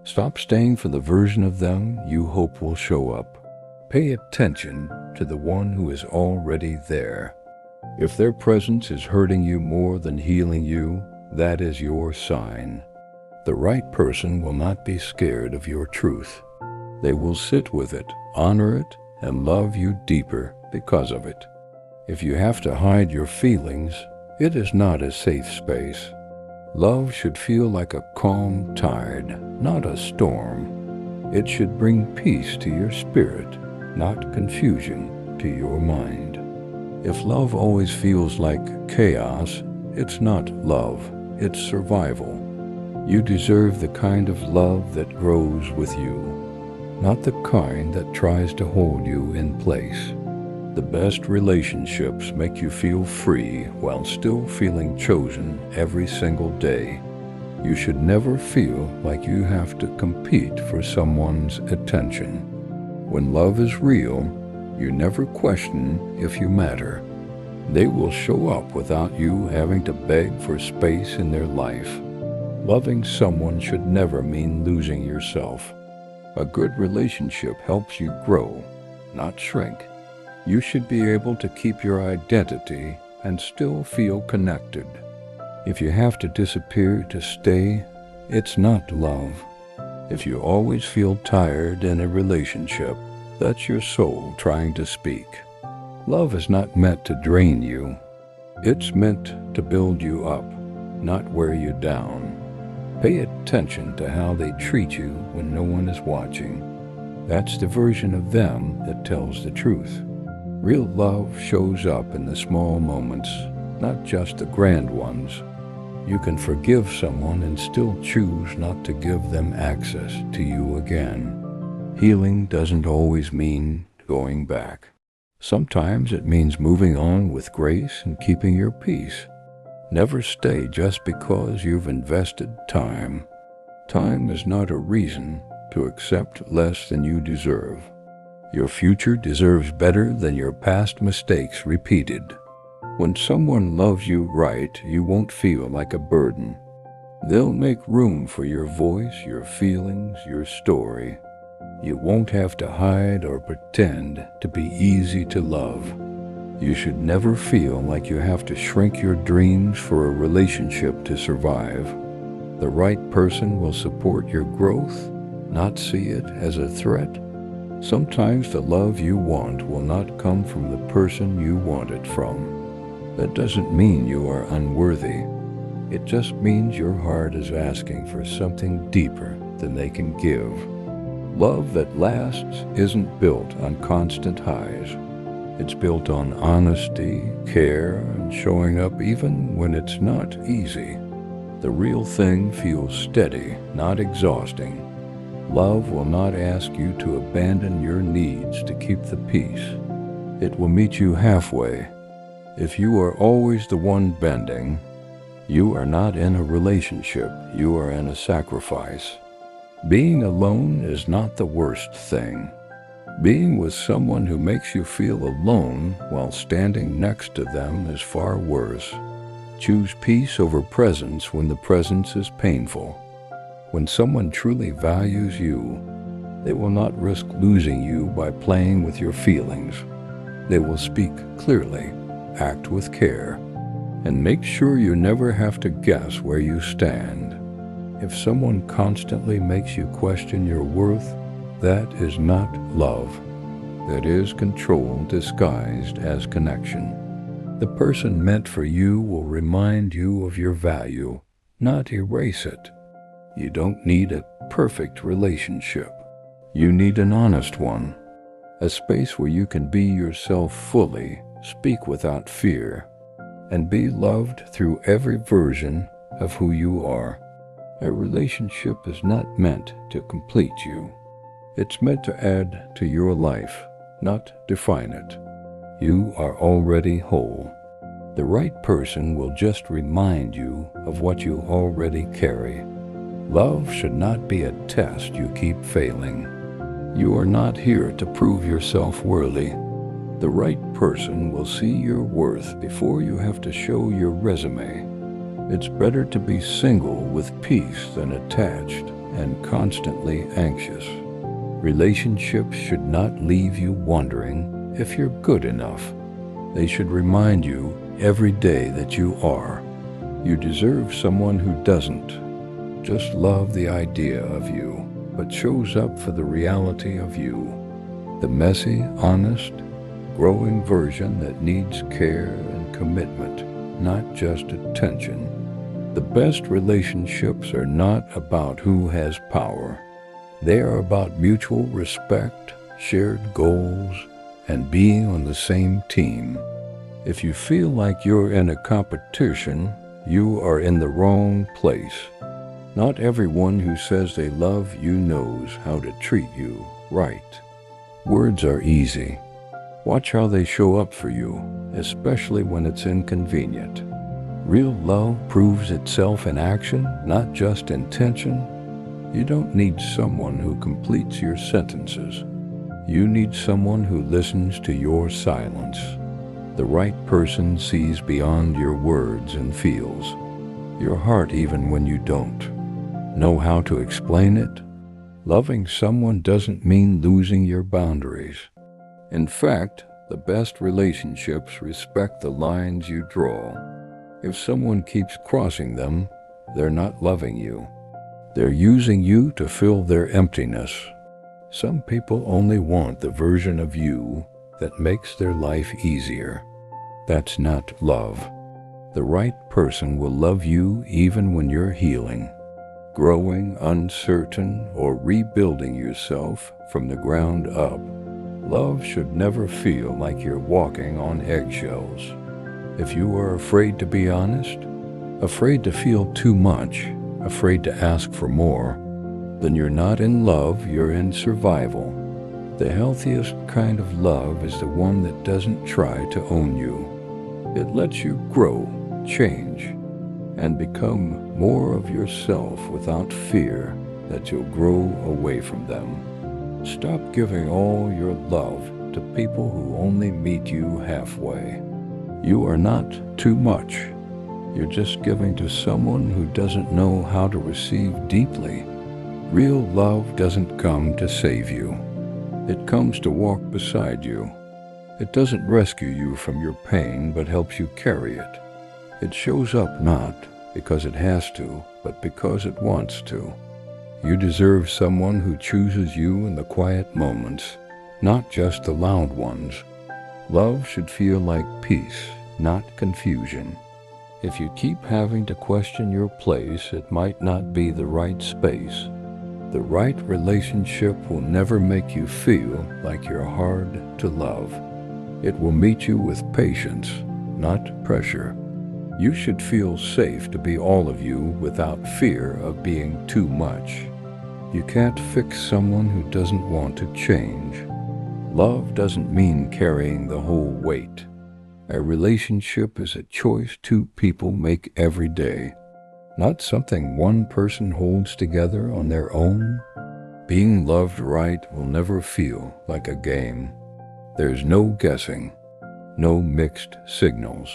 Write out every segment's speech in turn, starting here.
Stop staying for the version of them you hope will show up. Pay attention to the one who is already there. If their presence is hurting you more than healing you, that is your sign. The right person will not be scared of your truth. They will sit with it, honor it, and love you deeper because of it. If you have to hide your feelings, it is not a safe space. Love should feel like a calm tide, not a storm. It should bring peace to your spirit, not confusion to your mind. If love always feels like chaos, it's not love, it's survival. You deserve the kind of love that grows with you, not the kind that tries to hold you in place. The best relationships make you feel free while still feeling chosen every single day. You should never feel like you have to compete for someone's attention. When love is real, you never question if you matter. They will show up without you having to beg for space in their life. Loving someone should never mean losing yourself. A good relationship helps you grow, not shrink. You should be able to keep your identity and still feel connected. If you have to disappear to stay, it's not love. If you always feel tired in a relationship, that's your soul trying to speak. Love is not meant to drain you. It's meant to build you up, not wear you down. Pay attention to how they treat you when no one is watching. That's the version of them that tells the truth. Real love shows up in the small moments, not just the grand ones. You can forgive someone and still choose not to give them access to you again. Healing doesn't always mean going back. Sometimes it means moving on with grace and keeping your peace. Never stay just because you've invested time. Time is not a reason to accept less than you deserve. Your future deserves better than your past mistakes repeated. When someone loves you right, you won't feel like a burden. They'll make room for your voice, your feelings, your story. You won't have to hide or pretend to be easy to love. You should never feel like you have to shrink your dreams for a relationship to survive. The right person will support your growth, not see it as a threat. Sometimes the love you want will not come from the person you want it from. That doesn't mean you are unworthy. It just means your heart is asking for something deeper than they can give. Love that lasts isn't built on constant highs. It's built on honesty, care, and showing up even when it's not easy. The real thing feels steady, not exhausting. Love will not ask you to abandon your needs to keep the peace. It will meet you halfway. If you are always the one bending, you are not in a relationship, you are in a sacrifice. Being alone is not the worst thing. Being with someone who makes you feel alone while standing next to them is far worse. Choose peace over presence when the presence is painful. When someone truly values you, they will not risk losing you by playing with your feelings. They will speak clearly, act with care, and make sure you never have to guess where you stand. If someone constantly makes you question your worth, that is not love. That is control disguised as connection. The person meant for you will remind you of your value, not erase it. You don't need a perfect relationship. You need an honest one. A space where you can be yourself fully, speak without fear, and be loved through every version of who you are. A relationship is not meant to complete you. It's meant to add to your life, not define it. You are already whole. The right person will just remind you of what you already carry. Love should not be a test you keep failing. You are not here to prove yourself worthy. The right person will see your worth before you have to show your resume. It's better to be single with peace than attached and constantly anxious. Relationships should not leave you wondering if you're good enough. They should remind you every day that you are. You deserve someone who doesn't just love the idea of you, but shows up for the reality of you. The messy, honest, growing version that needs care and commitment, not just attention. The best relationships are not about who has power. They are about mutual respect, shared goals, and being on the same team. If you feel like you're in a competition, you are in the wrong place. Not everyone who says they love you knows how to treat you right. Words are easy. Watch how they show up for you, especially when it's inconvenient. Real love proves itself in action, not just intention. You don't need someone who completes your sentences. You need someone who listens to your silence. The right person sees beyond your words and feels your heart even when you don't know how to explain it. Loving someone doesn't mean losing your boundaries. In fact, the best relationships respect the lines you draw. If someone keeps crossing them, they're not loving you. They're using you to fill their emptiness. Some people only want the version of you that makes their life easier. That's not love. The right person will love you even when you're healing, growing, uncertain, or rebuilding yourself from the ground up. Love should never feel like you're walking on eggshells. If you are afraid to be honest, afraid to feel too much, afraid to ask for more, then you're not in love, you're in survival. The healthiest kind of love is the one that doesn't try to own you. It lets you grow, change, and become more of yourself without fear that you'll grow away from them. Stop giving all your love to people who only meet you halfway. You are not too much. You're just giving to someone who doesn't know how to receive deeply. Real love doesn't come to save you. It comes to walk beside you. It doesn't rescue you from your pain, but helps you carry it. It shows up not because it has to, but because it wants to. You deserve someone who chooses you in the quiet moments, not just the loud ones. Love should feel like peace, not confusion. If you keep having to question your place, it might not be the right space. The right relationship will never make you feel like you're hard to love. It will meet you with patience, not pressure. You should feel safe to be all of you without fear of being too much. You can't fix someone who doesn't want to change. Love doesn't mean carrying the whole weight. A relationship is a choice two people make every day, not something one person holds together on their own. Being loved right will never feel like a game. There's no guessing, no mixed signals,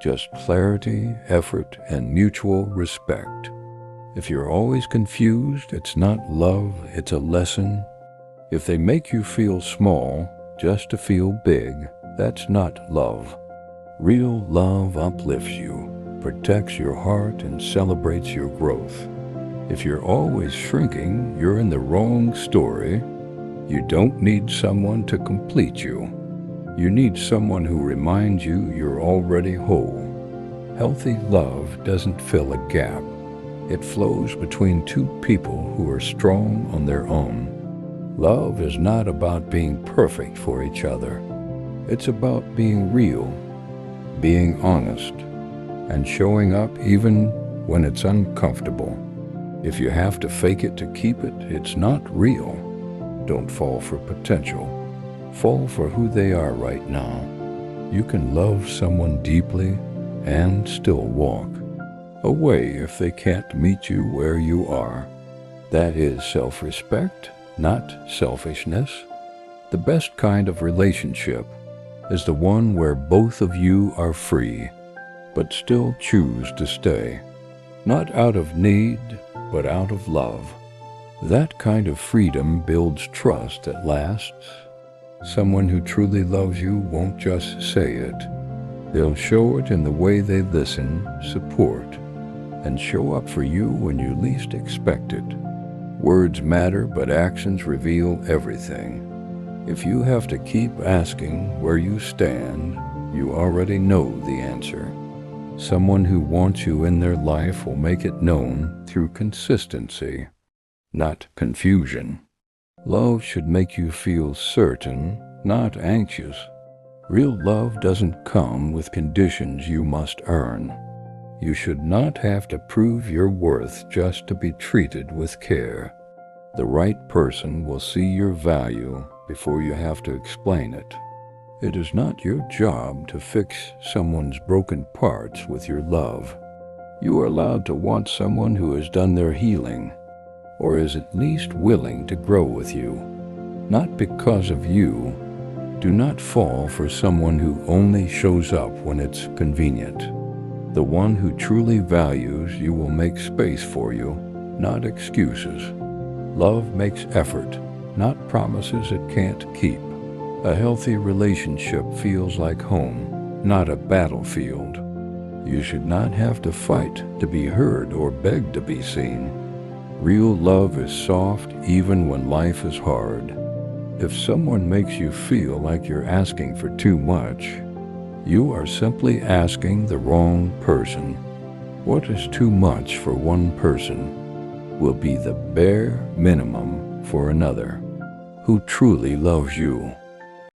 just clarity, effort, and mutual respect. If you're always confused, it's not love, it's a lesson. If they make you feel small just to feel big, that's not love. Real love uplifts you, protects your heart, and celebrates your growth. If you're always shrinking, you're in the wrong story. You don't need someone to complete you. You need someone who reminds you you're already whole. Healthy love doesn't fill a gap. It flows between two people who are strong on their own. Love is not about being perfect for each other. It's about being real, being honest, and showing up even when it's uncomfortable. If you have to fake it to keep it, it's not real. Don't fall for potential. Fall for who they are right now. You can love someone deeply and still walk away if they can't meet you where you are. That is self-respect, not selfishness. The best kind of relationship is the one where both of you are free, but still choose to stay. Not out of need, but out of love. That kind of freedom builds trust that lasts. Someone who truly loves you won't just say it. They'll show it in the way they listen, support, and show up for you when you least expect it. Words matter, but actions reveal everything. If you have to keep asking where you stand, you already know the answer. Someone who wants you in their life will make it known through consistency, not confusion. Love should make you feel certain, not anxious. Real love doesn't come with conditions you must earn. You should not have to prove your worth just to be treated with care. The right person will see your value before you have to explain it. It is not your job to fix someone's broken parts with your love. You are allowed to want someone who has done their healing, or is at least willing to grow with you, not because of you. Do not fall for someone who only shows up when it's convenient. The one who truly values you will make space for you, not excuses. Love makes effort, not promises it can't keep. A healthy relationship feels like home, not a battlefield. You should not have to fight to be heard or beg to be seen. Real love is soft even when life is hard. If someone makes you feel like you're asking for too much, you are simply asking the wrong person. What is too much for one person will be the bare minimum for another who truly loves you.